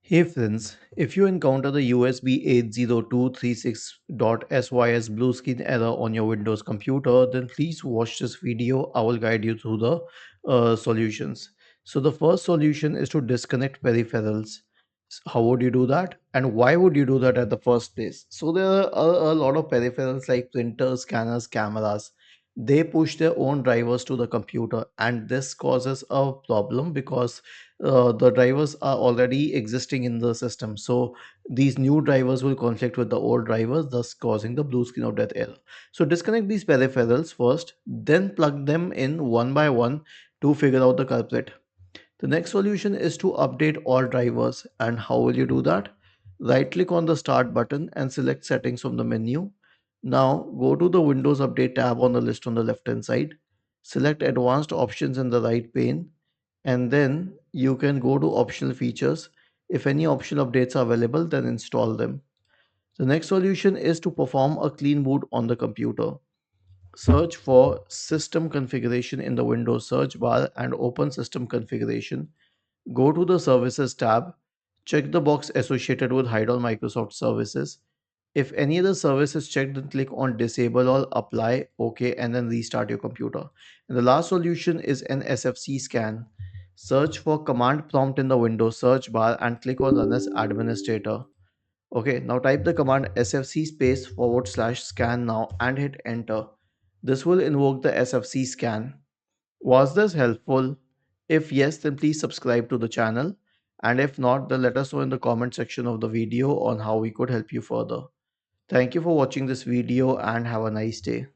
Hey friends, if you encounter the USB80236.Sys Blue Screen Error on your Windows computer, then please watch this video. I will guide you through the solutions. So the first solution is to disconnect peripherals. How would you do that? And why would you do that at the first place? So there are a lot of peripherals like printers, scanners, cameras. They push their own drivers to the computer, and this causes a problem because the drivers are already existing in the system. So these new drivers will conflict with the old drivers, thus causing the blue screen of death error. So disconnect these peripherals first, then plug them in one by one to figure out the culprit. The next solution is to update all drivers. And how will you do that? Right click on the start button and select settings from the menu. Now go to the Windows Update tab on the list on the left hand side. Select advanced options in the right pane, and then you can go to optional features. If any optional updates are available, then install them. The next solution is to perform a clean boot on the computer. Search for system configuration in the Windows search bar and open system configuration. Go to the services tab, check the box associated with hide all Microsoft services. If any other service is checked, then click on disable all, apply, OK, and then restart your computer. And the last solution is an SFC scan. Search for command prompt in the Windows search bar and click on run as administrator. Okay, now type the command sfc space forward slash scan now and hit enter. This will invoke the SFC scan. Was this helpful? If yes, then please subscribe to the channel. And if not, then let us know in the comment section of the video on how we could help you further. Thank you for watching this video and have a nice day.